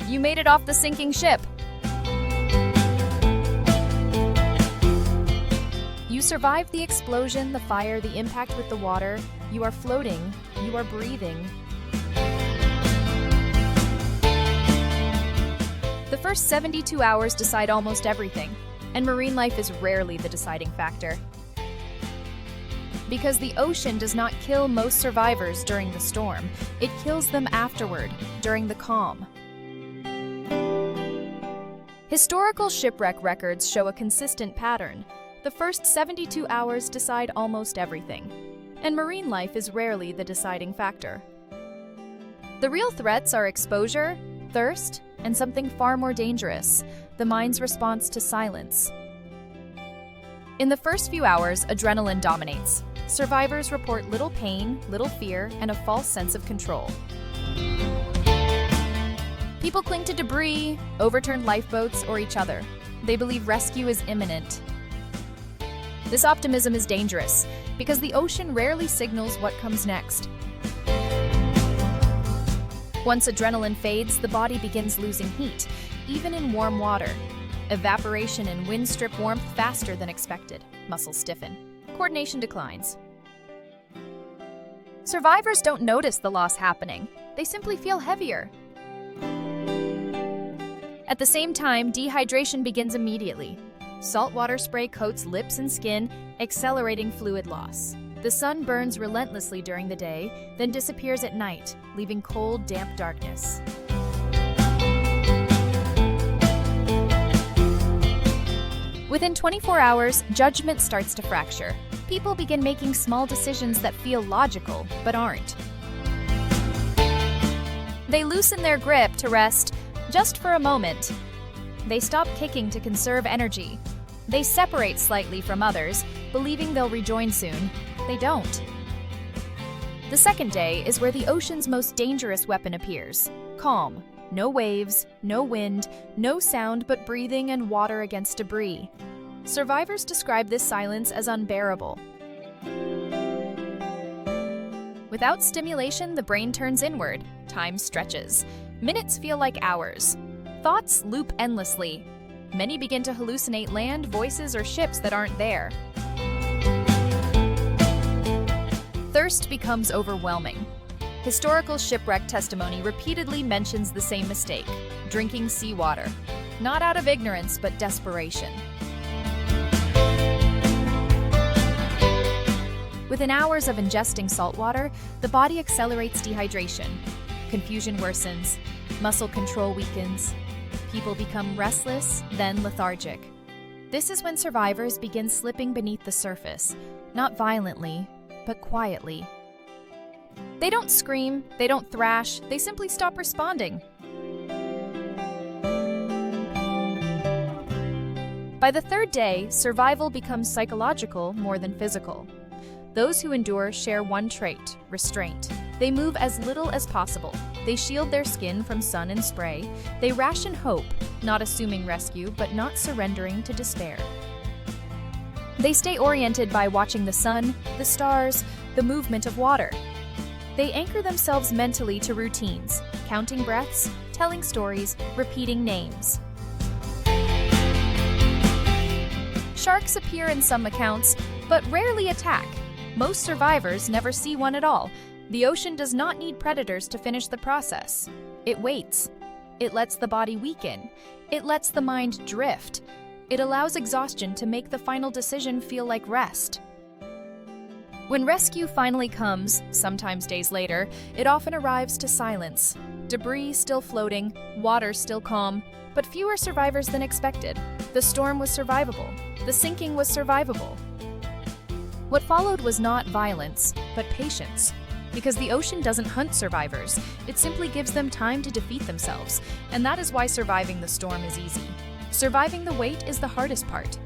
You made it off the sinking ship! You survived the explosion, the fire, the impact with the water. You are floating. You are breathing. The first 72 hours decide almost everything, and marine life is rarely the deciding factor. Because the ocean does not kill most survivors during the storm, it kills them afterward, during the calm. Historical shipwreck records show a consistent pattern. The first 72 hours decide almost everything, and marine life is rarely the deciding factor. The real threats are exposure, thirst, and something far more dangerous, the mind's response to silence. In the first few hours, adrenaline dominates. Survivors report little pain, little fear, and a false sense of control. People cling to debris, overturned lifeboats, or each other. They believe rescue is imminent. This optimism is dangerous, because the ocean rarely signals what comes next. Once adrenaline fades, the body begins losing heat, even in warm water. Evaporation and wind strip warmth faster than expected. Muscles stiffen. Coordination declines. Survivors don't notice the loss happening. They simply feel heavier. At the same time, dehydration begins immediately. Saltwater spray coats lips and skin, accelerating fluid loss. The sun burns relentlessly during the day, then disappears at night, leaving cold, damp darkness. Within 24 hours, judgment starts to fracture. People begin making small decisions that feel logical, but aren't. They loosen their grip to rest, just for a moment. They stop kicking to conserve energy. They separate slightly from others, believing they'll rejoin soon. They don't. The second day is where the ocean's most dangerous weapon appears. Calm. No waves, no wind, no sound but breathing and water against debris. Survivors describe this silence as unbearable. Without stimulation, the brain turns inward. Time stretches. Minutes feel like hours. Thoughts loop endlessly. Many begin to hallucinate land, voices, or ships that aren't there. Thirst becomes overwhelming. Historical shipwreck testimony repeatedly mentions the same mistake: drinking seawater. Not out of ignorance, but desperation. Within hours of ingesting salt water, the body accelerates dehydration. Confusion worsens. Muscle control weakens. People become restless, then lethargic. This is when survivors begin slipping beneath the surface, not violently, but quietly. They don't scream, they don't thrash, they simply stop responding. By the third day, survival becomes psychological more than physical. Those who endure share one trait: restraint. They move as little as possible. They shield their skin from sun and spray. They ration hope, not assuming rescue, but not surrendering to despair. They stay oriented by watching the sun, the stars, the movement of water. They anchor themselves mentally to routines, counting breaths, telling stories, repeating names. Sharks appear in some accounts, but rarely attack. Most survivors never see one at all. The ocean does not need predators to finish the process. It waits. It lets the body weaken. It lets the mind drift. It allows exhaustion to make the final decision feel like rest. When rescue finally comes, sometimes days later, it often arrives to silence. Debris still floating, water still calm, but fewer survivors than expected. The storm was survivable. The sinking was survivable. What followed was not violence, but patience. Because the ocean doesn't hunt survivors, it simply gives them time to defeat themselves, and that is why surviving the storm is easy. Surviving the wait is the hardest part.